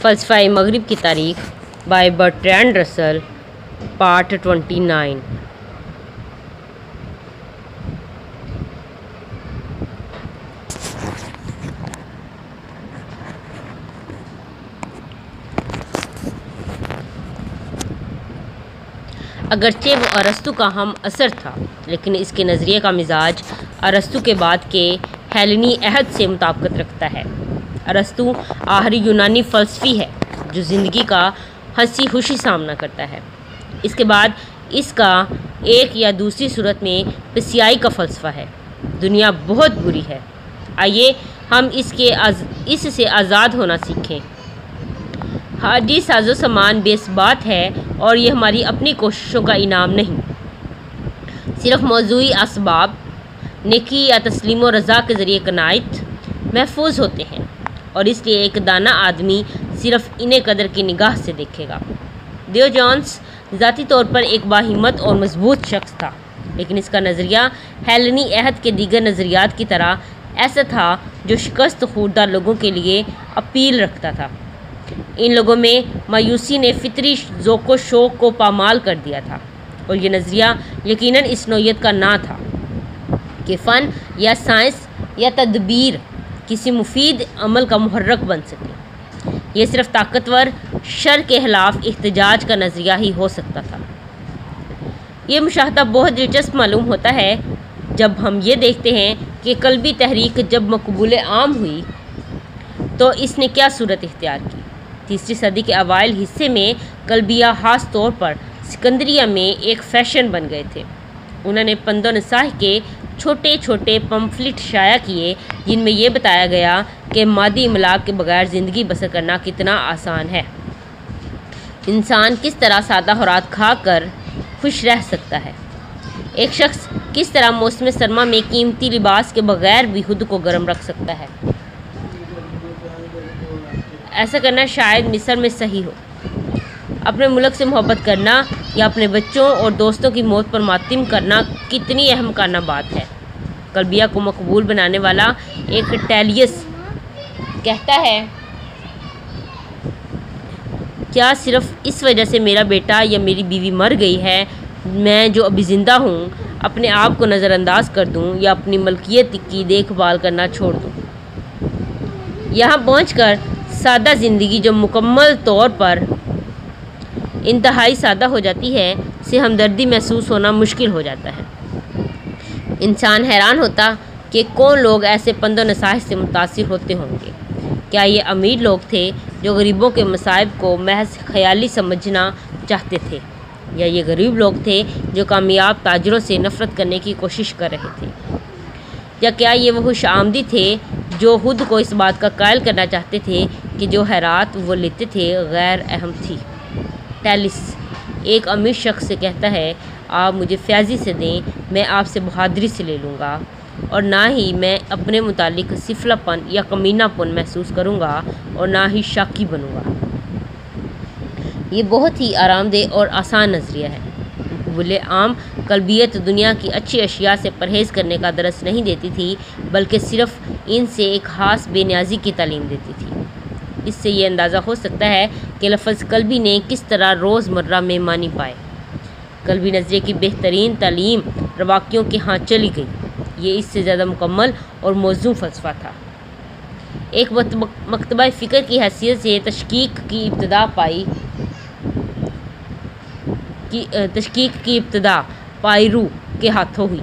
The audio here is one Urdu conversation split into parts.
فلسفہ مغرب کی تاریخ بائی برٹرینڈ رسل پارٹ 29۔ اگرچہ وہ ارسطو کا ہم اثر تھا، لیکن اس کے نظریے کا مزاج ارسطو کے بعد کے ہیلینی عہد سے مطابقت رکھتا ہے۔ ارسطو آخری یونانی فلسفی ہے جو زندگی کا ہنسی خوشی سامنا کرتا ہے۔ اس کے بعد اس کا ایک یا دوسری صورت میں پسیائی کا فلسفہ ہے۔ دنیا بہت بری ہے، آئیے ہم اس سے آزاد ہونا سیکھیں۔ حادی ساز و سامان بے ثبات ہے اور یہ ہماری اپنی کوششوں کا انعام نہیں۔ صرف موضوعی اسباب، نیکی یا تسلیم و رضا کے ذریعے قناعت محفوظ ہوتے ہیں، اور اس لیے ایک دانا آدمی صرف انہیں قدر کی نگاہ سے دیکھے گا۔ دیو جونس ذاتی طور پر ایک باہمت اور مضبوط شخص تھا، لیکن اس کا نظریہ ہیلینی عہد کے دیگر نظریات کی طرح ایسا تھا جو شکست خوردہ لوگوں کے لیے اپیل رکھتا تھا۔ ان لوگوں میں مایوسی نے فطری ذوق و شوق کو پامال کر دیا تھا، اور یہ نظریہ یقیناً اس نوعیت کا نہ تھا کہ فن یا سائنس یا تدبیر کسی مفید عمل کا محرک بن سکے۔ یہ صرف طاقتور شر کے خلاف احتجاج کا نظریہ ہی ہو سکتا تھا۔ یہ مشاہدہ بہت دلچسپ معلوم ہوتا ہے جب ہم یہ دیکھتے ہیں کہ قلبی تحریک جب مقبول عام ہوئی تو اس نے کیا صورت اختیار کی۔ 3 صدی کے اوائل حصے میں قلبیہ خاص طور پر سکندریہ میں ایک فیشن بن گئے تھے۔ انہوں نے پند و نصائح کے چھوٹے چھوٹے پمفلٹ شائع کیے جن میں یہ بتایا گیا کہ مادی املاک کے بغیر زندگی بسر کرنا کتنا آسان ہے، انسان کس طرح سادہ خوراک کھا کر خوش رہ سکتا ہے، ایک شخص کس طرح موسم سرما میں قیمتی لباس کے بغیر بھی خود کو گرم رکھ سکتا ہے۔ ایسا کرنا شاید مصر میں صحیح ہو۔ اپنے ملک سے محبت کرنا یا اپنے بچوں اور دوستوں کی موت پر ماتم کرنا کتنی احمقانہ بات ہے۔ قلبیہ کو مقبول بنانے والا ایک ٹیلیس کہتا ہے، کیا صرف اس وجہ سے میرا بیٹا یا میری بیوی مر گئی ہے میں جو ابھی زندہ ہوں اپنے آپ کو نظر انداز کر دوں یا اپنی ملکیت کی دیکھ بھال کرنا چھوڑ دوں؟ یہاں پہنچ کر سادہ زندگی جو مکمل طور پر انتہائی سادہ ہو جاتی ہے سے ہمدردی محسوس ہونا مشکل ہو جاتا ہے۔ انسان حیران ہوتا کہ کون لوگ ایسے پند و نصائح سے متاثر ہوتے ہوں گے۔ کیا یہ امیر لوگ تھے جو غریبوں کے مصائب کو محض خیالی سمجھنا چاہتے تھے، یا یہ غریب لوگ تھے جو کامیاب تاجروں سے نفرت کرنے کی کوشش کر رہے تھے، یا کیا یہ وہ خوش آمدی تھے جو خود کو اس بات کا قائل کرنا چاہتے تھے کہ جو خیرات وہ لیتے تھے غیر اہم تھی؟ ٹیلیس ایک امیر شخص سے کہتا ہے، آپ مجھے فیاضی سے دیں، میں آپ سے بہادری سے لے لوں گا، اور نہ ہی میں اپنے متعلق سفلہ پن یا کمینہ پن محسوس کروں گا اور نہ ہی شاکی بنوں گا۔ یہ بہت ہی آرام دہ اور آسان نظریہ ہے۔ مقبول عام قلبیت دنیا کی اچھی اشیاء سے پرہیز کرنے کا درس نہیں دیتی تھی، بلکہ صرف ان سے ایک خاص بے نیازی کی تعلیم دیتی تھی۔ اس سے یہ اندازہ ہو سکتا ہے کہ لفظ قلبی نے کس طرح روز مرہ میں معنی پائے۔ قلبی نظریے کی بہترین تعلیم رواقیوں کے ہاں چلی گئی۔ یہ اس سے زیادہ مکمل اور موزوں فلسفہ تھا۔ ایک مکتبہ فکر کی حیثیت سے تشکیک کی ابتدا پائرو کے ہاتھوں ہوئی۔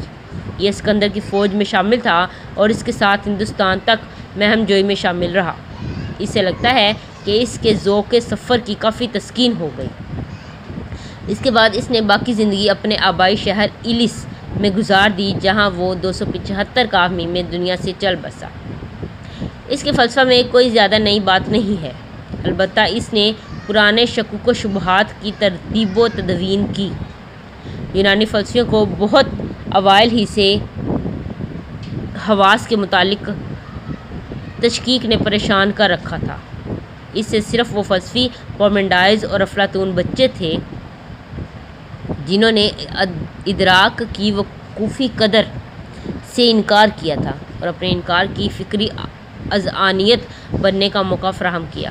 یہ اسکندر کی فوج میں شامل تھا اور اس کے ساتھ ہندوستان تک مہم جوئی میں شامل رہا۔ اس سے لگتا ہے کہ اس کے ذوق سفر کی کافی تسکین ہو گئی۔ اس کے بعد اس نے باقی زندگی اپنے آبائی شہر ایلس میں گزار دی، جہاں وہ 275 کامی میں دنیا سے چل بسا۔ اس کے فلسفہ میں کوئی زیادہ نئی بات نہیں ہے، البتہ اس نے پرانے شکوک و شبہات کی ترتیب و تدوین کی۔ یونانی فلسفیوں کو بہت اوائل ہی سے حواس کے متعلق تشکیک نے پریشان کر رکھا تھا۔ اس سے صرف وہ فلسفی پارمیڈائز اور افلاطون بچے تھے جنہوں نے ادراک کی وقوفی قدر سے انکار کیا تھا اور اپنے انکار کی فکری اذعانیت بننے کا موقع فراہم کیا۔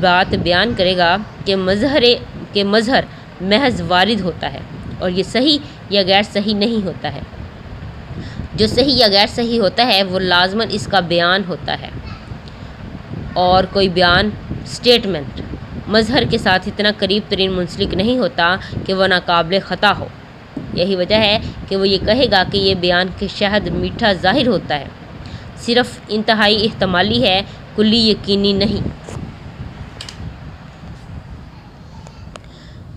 بات بیان کرے گا کہ مظہر محض وارد ہوتا ہے اور یہ صحیح یا غیر صحیح نہیں ہوتا ہے۔ جو صحیح یا غیر صحیح ہوتا ہے وہ لازماً اس کا بیان ہوتا ہے، اور کوئی بیان سٹیٹمنٹ مظہر کے ساتھ اتنا قریب ترین منسلک نہیں ہوتا کہ وہ ناقابل خطا ہو۔ یہی وجہ ہے کہ وہ یہ کہے گا کہ یہ بیان کے شہد میٹھا ظاہر ہوتا ہے، صرف انتہائی احتمالی ہے، کلی یقینی نہیں۔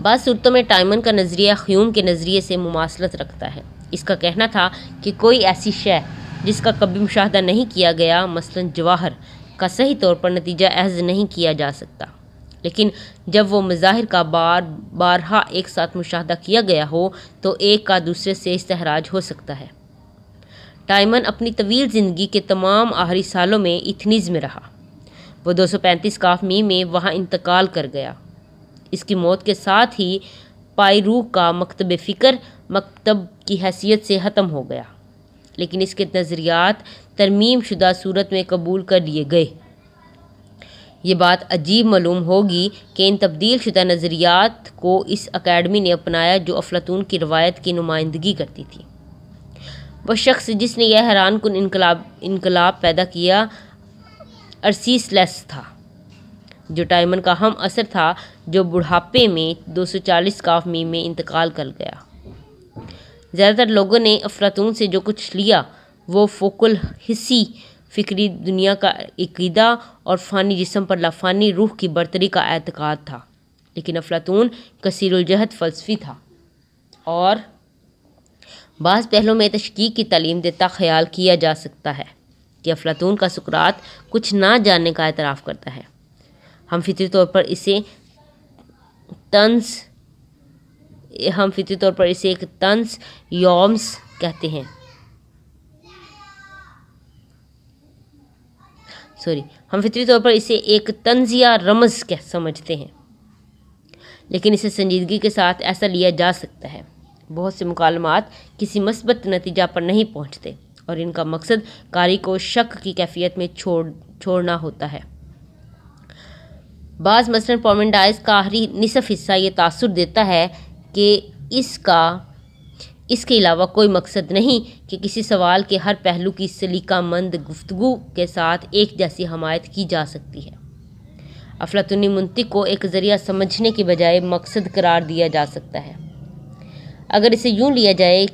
بعض صورتوں میں ٹائمن کا نظریہ ہیوم کے نظریے سے مماثلت رکھتا ہے۔ اس کا کہنا تھا کہ کوئی ایسی شے جس کا کبھی مشاہدہ نہیں کیا گیا، مثلاً جواہر کا صحیح طور پر نتیجہ اخذ نہیں کیا جا سکتا، لیکن جب وہ مظاہر کا بارہا ایک ساتھ مشاہدہ کیا گیا ہو تو ایک کا دوسرے سے استخراج ہو سکتا ہے۔ ٹائمن اپنی طویل زندگی کے تمام آخری سالوں میں ایتھنز میں رہا۔ وہ 235 ق میں وہاں انتقال کر گیا۔ اس کی موت کے ساتھ ہی پائرو کا مکتب فکر مکتب کی حیثیت سے ختم ہو گیا، لیکن اس کے نظریات ترمیم شدہ صورت میں قبول کر لیے گئے۔ یہ بات عجیب معلوم ہوگی کہ ان تبدیل شدہ نظریات کو اس اکیڈمی نے اپنایا جو افلاطون کی روایت کی نمائندگی کرتی تھی۔ وہ شخص جس نے یہ حیران کن انقلاب پیدا کیا ارسطیشلس تھا، جو ٹائمن کا ہم عصر تھا، جو بڑھاپے میں 240 ق میں انتقال کر گیا۔ زیادہ تر لوگوں نے افلاطون سے جو کچھ لیا وہ فوق الحسی فکری دنیا کا عقیدہ اور فانی جسم پر لافانی روح کی برتری کا اعتقاد تھا، لیکن افلاطون کثیر الجہت فلسفی تھا اور بعض پہلوں میں تشکیک کی تعلیم دیتا۔ خیال کیا جا سکتا ہے کہ افلاطون کا سقراط کچھ نہ جاننے کا اعتراف کرتا ہے۔ ہم فطری طور پر اسے ایک طنز یومس کہتے ہیں۔ ہم فطری طور پر اسے ایک طنز یا رمز سمجھتے ہیں، لیکن اسے سنجیدگی کے ساتھ ایسا لیا جا سکتا ہے۔ بہت سے مکالمات کسی مثبت نتیجہ پر نہیں پہنچتے اور ان کا مقصد قاری کو شک کی کیفیت میں چھوڑنا ہوتا ہے۔ بعض مثلاً پارمیڈائز کا آخری نصف حصہ یہ تاثر دیتا ہے کہ اس کے علاوہ کوئی مقصد نہیں کہ کسی سوال کے ہر پہلو کی سلیقہ مند گفتگو کے ساتھ ایک جیسی حمایت کی جا سکتی ہے۔ افلاطونی منطق کو ایک ذریعہ سمجھنے کی بجائے مقصد قرار دیا جا سکتا ہے۔ اگر اسے یوں لیا جائے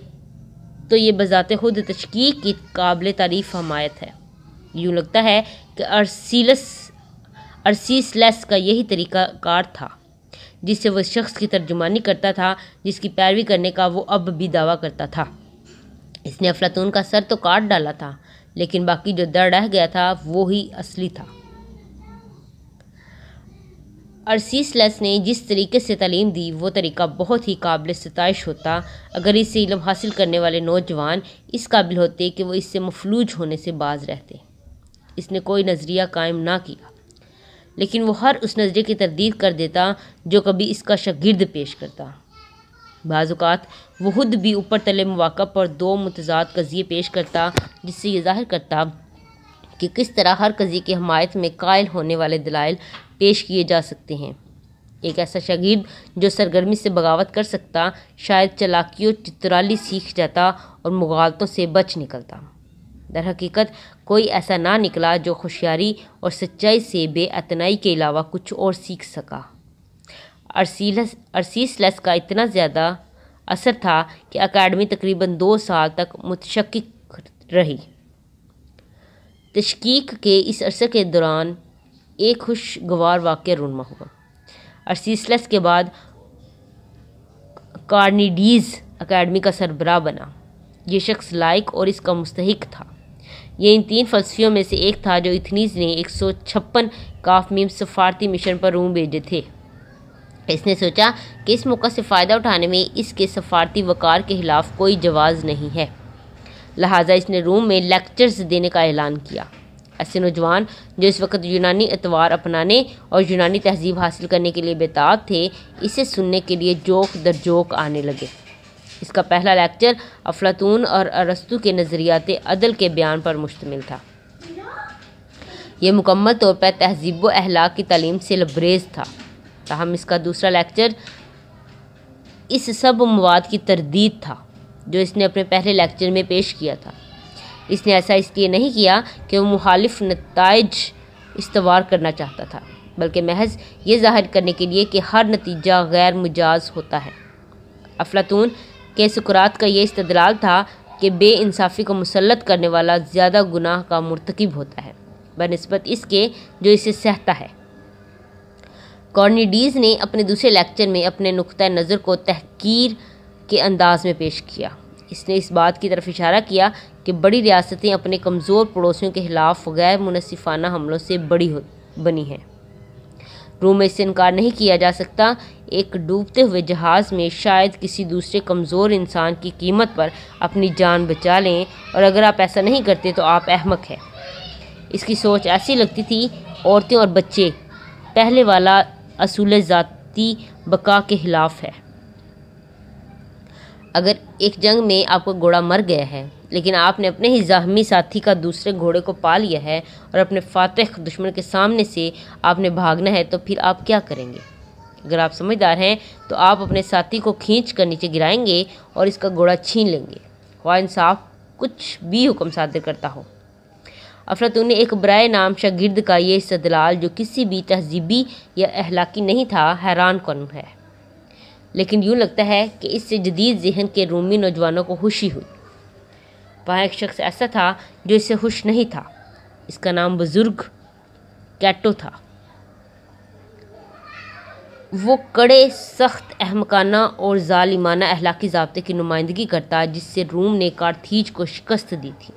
تو یہ بذات خود تشکیک کی قابل تعریف حمایت ہے۔ یوں لگتا ہے کہ ارسطیشلس کا یہی طریقہ کار تھا جس سے وہ شخص کی ترجمانی کرتا تھا جس کی پیروی کرنے کا وہ اب بھی دعویٰ کرتا تھا۔ اس نے افلاطون کا سر تو کاٹ ڈالا تھا، لیکن باقی جو در رہ گیا تھا وہی اصلی تھا۔ ارسطیشلس نے جس طریقے سے تعلیم دی وہ طریقہ بہت ہی قابل ستائش ہوتا اگر اس سے علم حاصل کرنے والے نوجوان اس قابل ہوتے کہ وہ اس سے مفلوج ہونے سے باز رہتے۔ اس نے کوئی نظریہ قائم نہ کیا، لیکن وہ ہر اس نظریے کی تردید کر دیتا جو کبھی اس کا شاگرد پیش کرتا۔ بعض اوقات وہ خود بھی اوپر تلے مواقع پر دو متضاد قضیے پیش کرتا، جس سے یہ ظاہر کرتا کہ کس طرح ہر قضیے کی حمایت میں قائل ہونے والے دلائل پیش کیے جا سکتے ہیں۔ ایک ایسا شاگرد جو سرگرمی سے بغاوت کر سکتا شاید چالاکی و چترالی سیکھ جاتا اور مغالطوں سے بچ نکلتا۔ در حقیقت کوئی ایسا نہ نکلا جو ہوشیاری اور سچائی سے بے اعتنائی کے علاوہ کچھ اور سیکھ سکا۔ ارسطیشلس کا اتنا زیادہ اثر تھا کہ اکیڈمی تقریباً 2 سال تک متشکک رہی۔ تشکیک کے اس عرصے کے دوران ایک خوشگوار واقعہ رونما ہوا۔ ارسطیشلس کے بعد کارنیڈیز اکیڈمی کا سربراہ بنا۔ یہ شخص لائق اور اس کا مستحق تھا۔ یہ ان 3 فلسفیوں میں سے ایک تھا جو ایتھنز نے 156 ق سفارتی مشن پر روم بھیجے تھے۔ اس نے سوچا کہ اس موقع سے فائدہ اٹھانے میں اس کے سفارتی وقار کے خلاف کوئی جواز نہیں ہے، لہٰذا اس نے روم میں لیکچرز دینے کا اعلان کیا۔ ایسے نوجوان جو اس وقت یونانی اطوار اپنانے اور یونانی تہذیب حاصل کرنے کے لیے بےتاب تھے، اسے سننے کے لیے جوک در جوک آنے لگے۔ اس کا پہلا لیکچر افلاطون اور ارسطو کے نظریات عدل کے بیان پر مشتمل تھا۔ یہ مکمل طور پر تہذیب و اخلاق کی تعلیم سے لبریز تھا، تاہم اس کا دوسرا لیکچر اس سب مواد کی تردید تھا جو اس نے اپنے پہلے لیکچر میں پیش کیا تھا۔ اس نے ایسا اس لیے نہیں کیا کہ وہ مخالف نتائج استوار کرنا چاہتا تھا، بلکہ محض یہ ظاہر کرنے کے لیے کہ ہر نتیجہ غیر مجاز ہوتا ہے۔ افلاطون کے سقراط کا یہ استدلال تھا کہ بے انصافی کو مسلط کرنے والا زیادہ گناہ کا مرتکب ہوتا ہے بنسبت اس کے جو اسے سہتا ہے۔ کارنیڈیز نے اپنے دوسرے لیکچر میں اپنے نقطۂ نظر کو تحقیر کے انداز میں پیش کیا۔ اس نے اس بات کی طرف اشارہ کیا کہ بڑی ریاستیں اپنے کمزور پڑوسیوں کے خلاف غیر منصفانہ حملوں سے بنی ہیں۔ روم میں اس سے انکار نہیں کیا جا سکتا، ایک ڈوبتے ہوئے جہاز میں شاید کسی دوسرے کمزور انسان کی قیمت پر اپنی جان بچا لیں، اور اگر آپ ایسا نہیں کرتے تو آپ احمق ہیں۔ اس کی سوچ ایسی لگتی تھی عورتیں اور بچے، پہلے والا اصول ذاتی بقا کے خلاف ہے۔ اگر ایک جنگ میں آپ کا گھوڑا مر گیا ہے لیکن آپ نے اپنے ہی زخمی ساتھی کا دوسرے گھوڑے کو پا لیا ہے اور اپنے فاتح دشمن کے سامنے سے آپ نے بھاگنا ہے، تو پھر آپ کیا کریں گے؟ اگر آپ سمجھدار ہیں تو آپ اپنے ساتھی کو کھینچ کر نیچے گرائیں گے اور اس کا گھوڑا چھین لیں گے، خواہ انصاف کچھ بھی حکم صادر کرتا ہو۔ افلاطون نے ایک برائے نام شاگرد کا یہ استدلال، جو کسی بھی تہذیبی یا اخلاقی نہیں تھا، حیران کن ہے، لیکن یوں لگتا ہے کہ اس سے جدید ذہن کے رومی نوجوانوں کو خوشی ہوئی۔ وہاں ایک شخص ایسا تھا جو اس سے خوش نہیں تھا۔ اس کا نام بزرگ کیٹو تھا۔ وہ کڑے، سخت، احمقانہ اور ظالمانہ اخلاقی ضابطے کی نمائندگی کرتا جس سے روم نے کارتھیج کو شکست دی تھی۔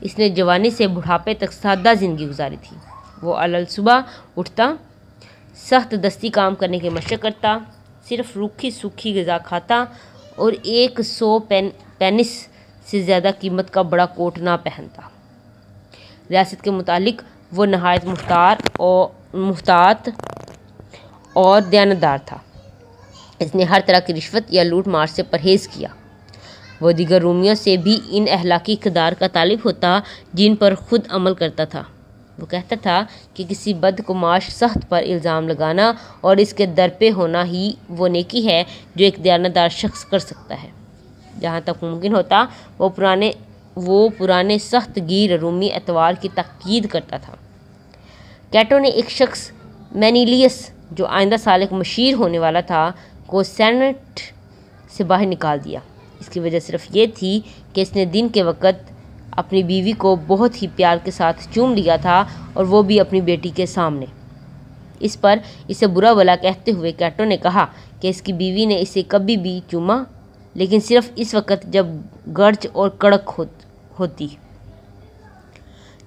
اس نے جوانی سے بڑھاپے تک سادہ زندگی گزاری تھی۔ وہ الصبح اٹھتا، سخت دستی کام کرنے کی مشق کرتا، صرف روکھی سوکھی غذا کھاتا اور 100 پینس سے زیادہ قیمت کا بڑا کوٹ نہ پہنتا۔ ریاست کے متعلق وہ نہایت محتاط اور دیانتدار تھا۔ اس نے ہر طرح کی رشوت یا لوٹ مار سے پرہیز کیا۔ وہ دیگر رومیوں سے بھی ان اخلاقی اقدار کا طالب ہوتا جن پر خود عمل کرتا تھا۔ وہ کہتا تھا کہ کسی بدگماش سخت پر الزام لگانا اور اس کے درپے ہونا ہی وہ نیکی ہے جو ایک دیانتدار شخص کر سکتا ہے۔ جہاں تک ممکن ہوتا وہ پرانے سخت گیر رومی اطوار کی تاکید کرتا تھا۔ کیٹو نے ایک شخص مینیلیس، جو آئندہ سال ایک مشیر ہونے والا تھا، کو سینٹ سے باہر نکال دیا۔ اس کی وجہ صرف یہ تھی کہ اس نے دن کے وقت اپنی بیوی کو بہت ہی پیار کے ساتھ چوم لیا تھا، اور وہ بھی اپنی بیٹی کے سامنے۔ اس پر اسے برا بھلا کہتے ہوئے کیٹو نے کہا کہ اس کی بیوی نے اسے کبھی بھی چوما، لیکن صرف اس وقت جب گرج اور کڑک ہوتی۔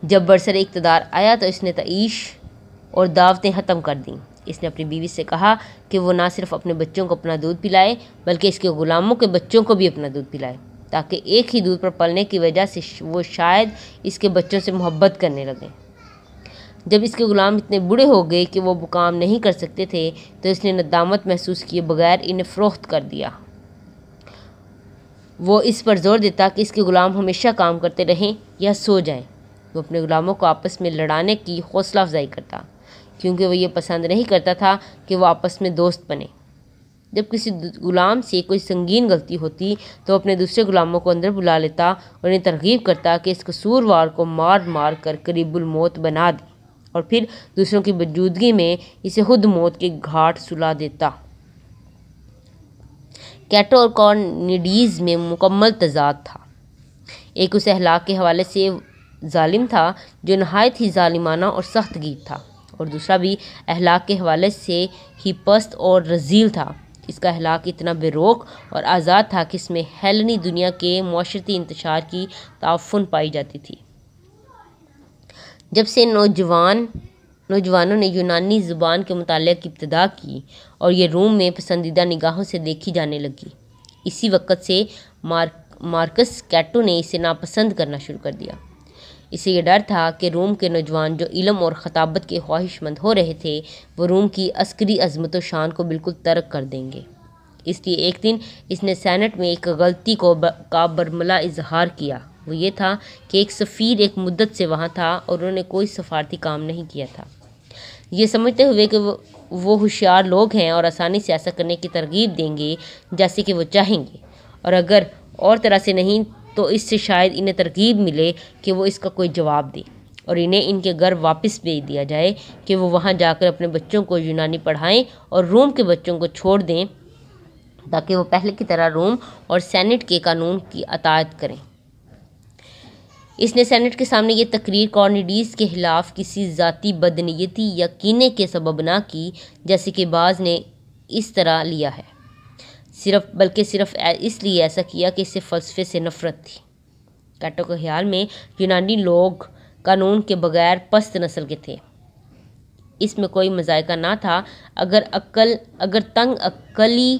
جب برسر اقتدار آیا تو اس نے تعیش اور دعوتیں ختم کر دیں۔ اس نے اپنی بیوی سے کہا کہ وہ نہ صرف اپنے بچوں کو اپنا دودھ پلائے بلکہ اس کے غلاموں کے بچوں کو بھی اپنا دودھ پلائے، تاکہ ایک ہی دودھ پر پلنے کی وجہ سے وہ شاید اس کے بچوں سے محبت کرنے لگیں۔ جب اس کے غلام اتنے بوڑھے ہو گئے کہ وہ کام نہیں کر سکتے تھے تو اس نے ندامت محسوس کیے بغیر انہیں فروخت کر دیا۔ وہ اس پر زور دیتا کہ اس کے غلام ہمیشہ کام کرتے رہیں یا سو جائیں۔ وہ اپنے غلاموں کو آپس میں لڑانے کی حوصلہ افزائی کرتا، کیونکہ وہ یہ پسند نہیں کرتا تھا کہ وہ آپس میں دوست بنے۔ جب کسی غلام سے کوئی سنگین غلطی ہوتی تو اپنے دوسرے غلاموں کو اندر بلا لیتا اور انہیں ترغیب کرتا کہ اس قصوروار کو مار مار کر قریب الموت بنا دے، اور پھر دوسروں کی موجودگی میں اسے خود موت کے گھاٹ سلا دیتا۔ کیٹو اور کارنیڈیز میں مکمل تضاد تھا۔ ایک اس اخلاق کے حوالے سے ظالم تھا جو نہایت ہی ظالمانہ اور سخت گیر تھا، اور دوسرا بھی اخلاق کے حوالے سے ہی پست اور رذیل تھا۔ اس کا اخلاق اتنا بے روک اور آزاد تھا کہ اس میں ہیلنی دنیا کے معاشرتی انتشار کی تعفن پائی جاتی تھی۔ جب سے نوجوانوں نے یونانی زبان کے مطالعہ کی ابتدا کی اور یہ روم میں پسندیدہ نگاہوں سے دیکھی جانے لگی، اسی وقت سے مارکس کیٹو نے اسے ناپسند کرنا شروع کر دیا۔ اسے یہ ڈر تھا کہ روم کے نوجوان جو علم اور خطابت کے خواہش مند ہو رہے تھے، وہ روم کی عسکری عظمت و شان کو بالکل ترک کر دیں گے۔ اس لیے ایک دن اس نے سینٹ میں ایک غلطی کا برملا اظہار کیا۔ وہ یہ تھا کہ ایک سفیر ایک مدت سے وہاں تھا اور انہوں نے کوئی سفارتی کام نہیں کیا تھا، یہ سمجھتے ہوئے کہ وہ ہوشیار لوگ ہیں اور آسانی سے ایسا کرنے کی ترغیب دیں گے جیسے کہ وہ چاہیں گے، اور اگر اور طرح سے نہیں تو اس سے شاید انہیں ترغیب ملے کہ وہ اس کا کوئی جواب دے اور انہیں ان کے گھر واپس بھیج دیا جائے کہ وہ وہاں جا کر اپنے بچوں کو یونانی پڑھائیں اور روم کے بچوں کو چھوڑ دیں تاکہ وہ پہلے کی طرح روم اور سینٹ کے قانون کی اطاعت کریں۔ اس نے سینٹ کے سامنے یہ تقریر کارنیڈیز کے خلاف کسی ذاتی بدنیتی یا کینے کے سبب نہ کی جیسے کہ بعض نے اس طرح لیا ہے، بلکہ صرف اس لیے ایسا کیا کہ اس سے فلسفے سے نفرت تھی۔ کیٹو کے خیال میں یونانی لوگ قانون کے بغیر پست نسل کے تھے، اس میں کوئی مذائقہ نہ تھا اگر تنگ عقلی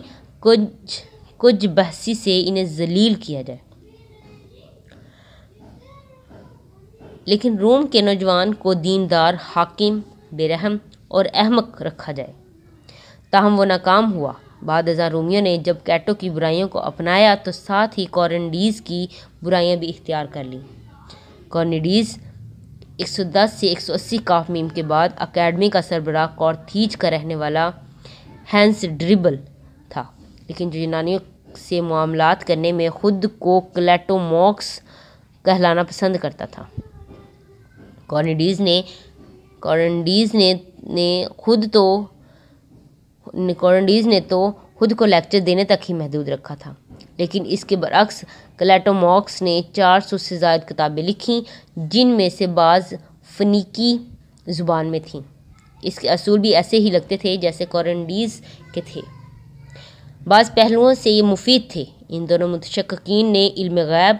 کچھ بحثی سے انہیں ذلیل کیا جائے، لیکن روم کے نوجوان کو دیندار، حاکم، بے رحم اور احمق رکھا جائے۔ تاہم وہ ناکام ہوا۔ بعد ازاں رومیوں نے جب کیٹو کی برائیوں کو اپنایا تو ساتھ ہی کارنیڈیز کی برائیاں بھی اختیار کر لیں۔ کارنیڈیز 110 سے 180 قاف میم کے بعد اکیڈمی کا سربراہ کارتھیج کا رہنے والا ہینس ڈریبل تھا، لیکن جو یونانیوں سے معاملات کرنے میں خود کو کلیٹوموکس کہلانا پسند کرتا تھا۔ کارنیڈیز نے تو خود کو لیکچر دینے تک ہی محدود رکھا تھا، لیکن اس کے برعکس کلیٹوموکس نے 400 سے زائد کتابیں لکھیں جن میں سے بعض فنیکی زبان میں تھیں۔ اس کے اصول بھی ایسے ہی لگتے تھے جیسے کارنیڈیز کے تھے، بعض پہلوؤں سے یہ مفید تھے۔ ان دونوں متشککین نے علم غیب،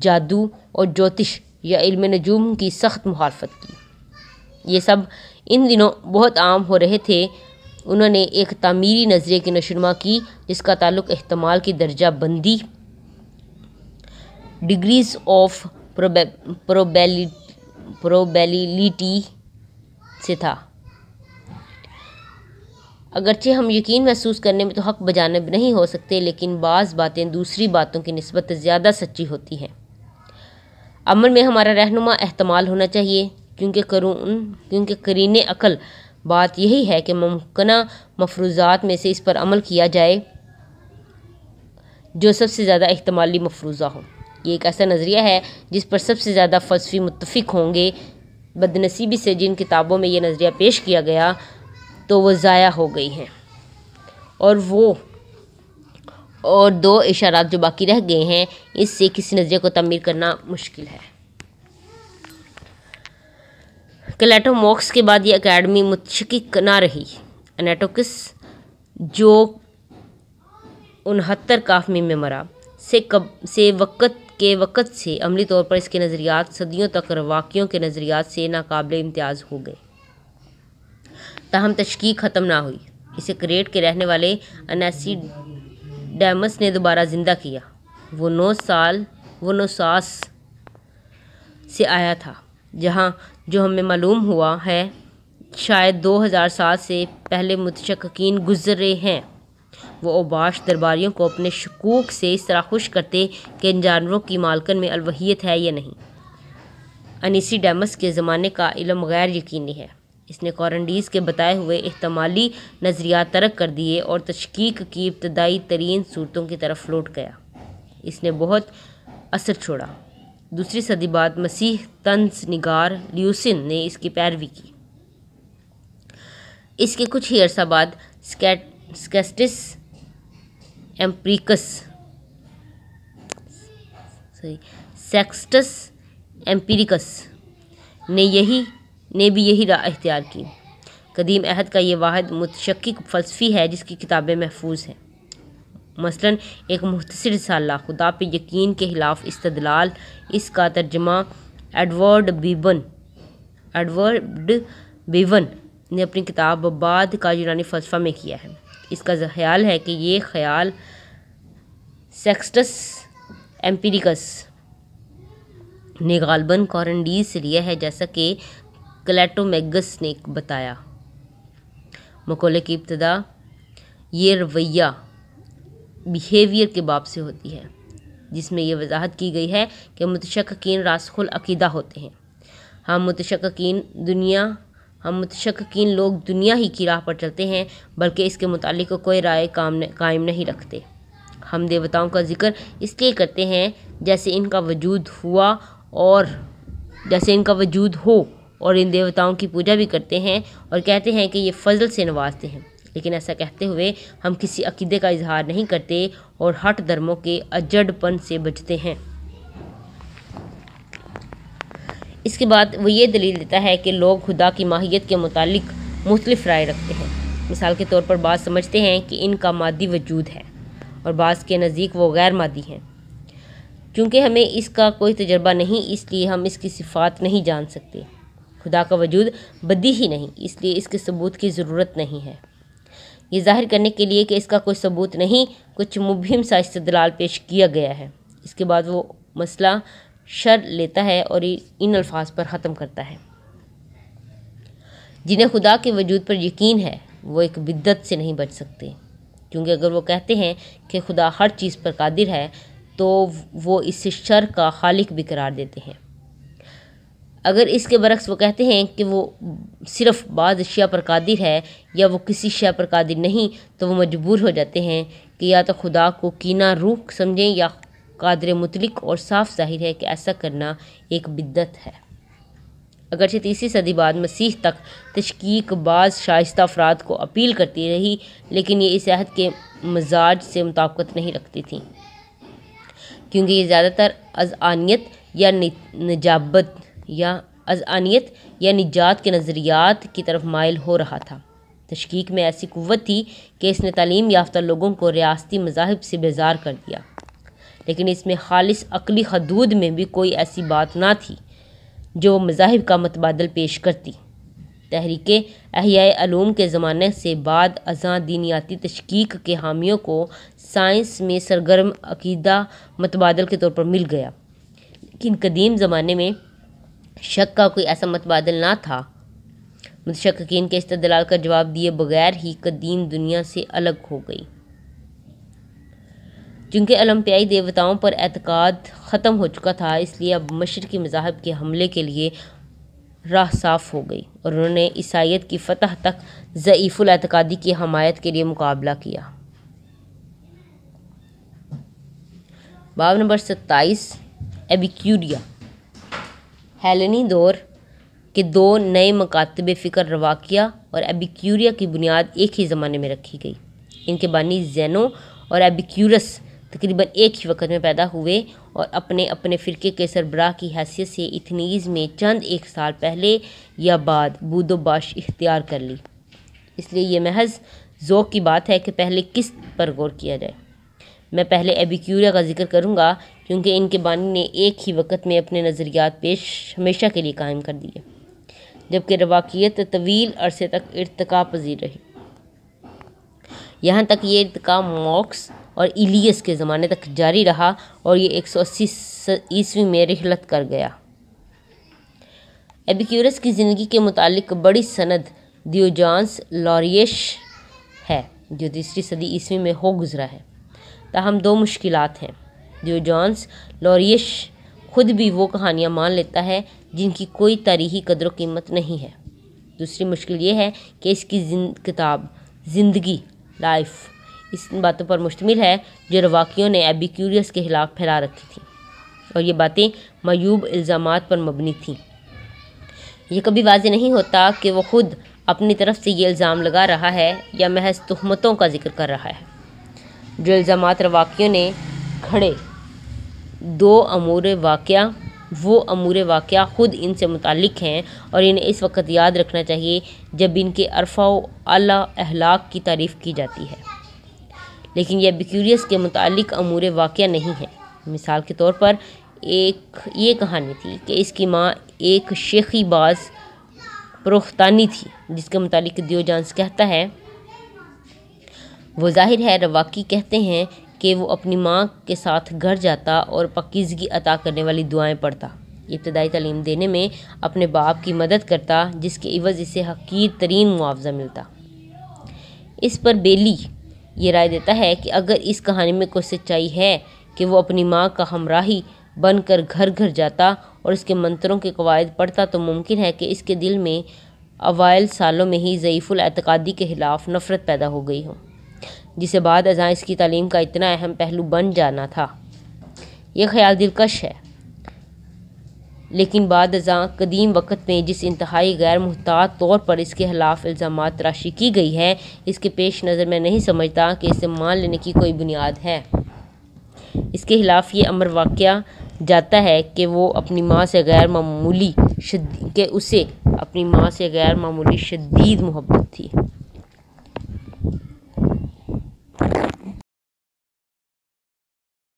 جادو اور جوتش یا علم نجوم کی سخت مخالفت کی۔ یہ سب ان دنوں بہت عام ہو رہے تھے۔ انہوں نے ایک تعمیری نظریے کی نشوونما کی جس کا تعلق احتمال کی درجہ بندی ڈگریز آف پروبیبلٹی سے تھا۔ اگرچہ ہم یقین محسوس کرنے میں تو حق بجانب نہیں ہو سکتے، لیکن بعض باتیں دوسری باتوں کی نسبت زیادہ سچی ہوتی ہیں۔ عمل میں ہمارا رہنما احتمال ہونا چاہیے، کیونکہ قرینِ عقل بات یہی ہے کہ ممکنہ مفروضات میں سے اس پر عمل کیا جائے جو سب سے زیادہ احتمالی مفروضہ ہو۔ یہ ایک ایسا نظریہ ہے جس پر سب سے زیادہ فلسفی متفق ہوں گے۔ بدنصیبی سے جن کتابوں میں یہ نظریہ پیش کیا گیا تو وہ ضائع ہو گئی ہیں، اور دو اشارات جو باقی رہ گئے ہیں اس سے کسی نظریے کو تعمیر کرنا مشکل ہے۔ کلیٹوموکس کے بعد یہ اکیڈمی متشکک نہ رہی۔ انیٹوکس جو 69 قاف میم میں مرا سے وقت سے عملی طور پر اس کے نظریات صدیوں تک رواقیوں کے نظریات سے ناقابل امتیاز ہو گئے، تاہم تشکیک ختم نہ ہوئی۔ اسے کریٹ کے رہنے والے انیسی ڈیمس نے دوبارہ زندہ کیا۔ وہ نوساس سے آیا تھا، جو ہمیں معلوم ہوا ہے شاید 2000 سال سے پہلے متشککین گزرے ہیں۔ وہ اوباش درباریوں کو اپنے شکوک سے اس طرح خوش کرتے کہ ان جانوروں کی مالکن میں الوہیت ہے یا نہیں۔ انیسی ڈیمس کے زمانے کا علم غیر یقینی ہے۔ اس نے کارنیڈیز کے بتائے ہوئے احتمالی نظریات ترک کر دیے اور تشکیک کی ابتدائی ترین صورتوں کی طرف لوٹ گیا۔ اس نے بہت اثر چھوڑا۔ دوسری صدی بعد مسیح طنز نگار لیوسن نے اس کی پیروی کی۔ اس کے کچھ ہی عرصہ بعد سیکسٹس ایمپیریکس نے بھی یہی راہ اختیار کی۔ قدیم عہد کا یہ واحد متشکک فلسفی ہے جس کی کتابیں محفوظ ہیں، مثلاً ایک مختصر رسالہ خدا پہ یقین کے خلاف استدلال۔ اس کا ترجمہ ایڈورڈ بیون نے اپنی کتاب بعد کا یونانی فلسفہ میں کیا ہے۔ اس کا خیال ہے کہ یہ خیال سیکسٹس ایمپیریکس نے غالباً کارنیڈیز سے لیا ہے، جیسا کہ کلیٹومیگس نے بتایا۔ مقولے کی ابتدا یہ رویہ بیہیویئر کے باب سے ہوتی ہے۔ جس میں یہ وضاحت کی گئی ہے کہ متشککین راسخ العقیدہ ہوتے ہیں۔ ہم متشککین لوگ دنیا ہی کی راہ پر چلتے ہیں، بلکہ اس کے متعلق کوئی رائے قائم نہیں رکھتے۔ ہم دیوتاؤں کا ذکر اس لیے کرتے ہیں جیسے ان کا وجود ہو اور ان دیوتاؤں کی پوجا بھی کرتے ہیں اور کہتے ہیں کہ یہ فضل سے نوازتے ہیں، لیکن ایسا کہتے ہوئے ہم کسی عقیدے کا اظہار نہیں کرتے اور ہٹ دھرموں کے اجڑ پن سے بچتے ہیں۔ اس کے بعد وہ یہ دلیل دیتا ہے کہ لوگ خدا کی ماہیت کے متعلق مختلف رائے رکھتے ہیں۔ مثال کے طور پر بعض سمجھتے ہیں کہ ان کا مادی وجود ہے اور بعض کے نزدیک وہ غیر مادی ہیں۔ چونکہ ہمیں اس کا کوئی تجربہ نہیں، اس لیے ہم اس کی صفات نہیں جان سکتے۔ خدا کا وجود بدیہی ہی نہیں، اس لیے اس کے ثبوت کی ضرورت نہیں ہے۔ یہ ظاہر کرنے کے لیے کہ اس کا کوئی ثبوت نہیں، کچھ مبہم سا استدلال پیش کیا گیا ہے۔ اس کے بعد وہ مسئلہ شر لیتا ہے اور ان الفاظ پر ختم کرتا ہے: جنہیں خدا کے وجود پر یقین ہے وہ ایک بدعت سے نہیں بچ سکتے، کیونکہ اگر وہ کہتے ہیں کہ خدا ہر چیز پر قادر ہے تو وہ اسے شر کا خالق بھی قرار دیتے ہیں۔ اگر اس کے برعکس وہ کہتے ہیں کہ وہ صرف بعض اشیاء پر قادر ہے یا وہ کسی شے پر قادر نہیں، تو وہ مجبور ہو جاتے ہیں کہ یا تو خدا کو کینہ روح سمجھیں یا قادر مطلق، اور صاف ظاہر ہے کہ ایسا کرنا ایک بدعت ہے۔ اگرچہ تیسری صدی بعد مسیح تک تشکیک بعض شائستہ افراد کو اپیل کرتی رہی، لیکن یہ اس عہد کے مزاج سے مطابقت نہیں رکھتی تھی، کیونکہ یہ زیادہ تر اذعانیت یا نجات کے نظریات کی طرف مائل ہو رہا تھا۔ تشکیک میں ایسی قوت تھی کہ اس نے تعلیم یافتہ لوگوں کو ریاستی مذاہب سے بیزار کر دیا، لیکن اس میں خالص عقلی حدود میں بھی کوئی ایسی بات نہ تھی جو مذاہب کا متبادل پیش کرتی۔ تحریک احیاء علوم کے زمانے سے بعد ازاں دینیاتی تشکیک کے حامیوں کو سائنس میں سرگرم عقیدہ متبادل کے طور پر مل گیا، لیکن قدیم زمانے میں شک کا کوئی ایسا متبادل نہ تھا۔ متشککین کے استدلال کا جواب دیے بغیر ہی قدیم دنیا سے الگ ہو گئی۔ چونکہ اولمپیائی دیوتاؤں پر اعتقاد ختم ہو چکا تھا، اس لیے اب مشرقی مذاہب کے حملے کے لیے راہ صاف ہو گئی اور انہوں نے عیسائیت کی فتح تک ضعیف الاعتقادی کی حمایت کے لیے مقابلہ کیا۔ باب نمبر 27 ایبیکیوریا۔ ہیلینی دور کے دو نئے مکاتب فکر رواقیہ اور ایبیکیوریا کی بنیاد ایک ہی زمانے میں رکھی گئی۔ ان کے بانی زینو اور ایبیکیورس تقریباً ایک ہی وقت میں پیدا ہوئے اور اپنے فرقے کے سربراہ کی حیثیت سے ایتھنز میں چند ایک سال پہلے یا بعد بود و باش اختیار کر لی۔ اس لیے یہ محض ذوق کی بات ہے کہ پہلے کس پر غور کیا جائے۔ میں پہلے ایبیکیوریا کا ذکر کروں گا کیونکہ ان کے بانی نے ایک ہی وقت میں اپنے نظریات ہمیشہ کے لیے قائم کر دیے، جبکہ رواقیت طویل عرصے تک ارتقا پذیر رہی، یہاں تک یہ ارتقا موکس اور ایلیس کے زمانے تک جاری رہا اور یہ 180 عیسوی میں رحلت کر گیا۔ ایبیکیورس کی زندگی کے متعلق بڑی سند دیوجانس لاریش ہے جو 3 صدی عیسوی میں ہو گزرا ہے۔ تاہم دو مشکلات ہیں۔ دیوجانس لاریش خود بھی وہ کہانیاں مان لیتا ہے جن کی کوئی تاریخی قدر و قیمت نہیں ہے۔ دوسری مشکل یہ ہے کہ اس کی کتاب زندگی لائف اس باتوں پر مشتمل ہے جو رواقیوں نے ایبیکیورس کے خلاف پھیلا رکھی تھیں، اور یہ باتیں معیوب الزامات پر مبنی تھیں۔ یہ کبھی واضح نہیں ہوتا کہ وہ خود اپنی طرف سے یہ الزام لگا رہا ہے یا محض تہمتوں کا ذکر کر رہا ہے۔ جو الزامات رواقیوں نے گھڑے وہ امور واقعہ خود ان سے متعلق ہیں، اور انہیں اس وقت یاد رکھنا چاہیے جب ان کے ارفع و اعلیٰ اخلاق کی تعریف کی جاتی ہے، لیکن یہ ایبیکیورس کے متعلق امور واقعہ نہیں ہے۔ مثال کے طور پر ایک یہ کہانی تھی کہ اس کی ماں ایک شیخی باز پروختانی تھی، جس کے متعلق دیوجانس کہتا ہے: وہ ظاہر ہے رواقی کہتے ہیں کہ وہ اپنی ماں کے ساتھ گھر جاتا اور پاکیزگی عطا کرنے والی دعائیں پڑھتا، ابتدائی تعلیم دینے میں اپنے باپ کی مدد کرتا، جس کے عوض اسے حقیر ترین معاوضہ ملتا۔ اس پر بیلی یہ رائے دیتا ہے کہ اگر اس کہانی میں کوئی سچائی ہے کہ وہ اپنی ماں کا ہمراہی بن کر گھر گھر جاتا اور اس کے منتروں کے قواعد پڑھتا تو ممکن ہے کہ اس کے دل میں اوائل سالوں میں ہی ضعیف الاعتقادی کے خلاف نفرت پیدا ہو گئی ہو، جسے بعد ازاں اس کی تعلیم کا اتنا اہم پہلو بن جانا تھا۔ یہ خیال دلکش ہے، لیکن بعد ازاں قدیم وقت میں جس انتہائی غیر محتاط طور پر اس کے خلاف الزامات تراشی کی گئی ہے، اس کے پیش نظر میں نہیں سمجھتا کہ اسے مان لینے کی کوئی بنیاد ہے۔ اس کے خلاف یہ امر واقع جاتا ہے کہ اسے اپنی ماں سے غیر معمولی شدید محبت تھی۔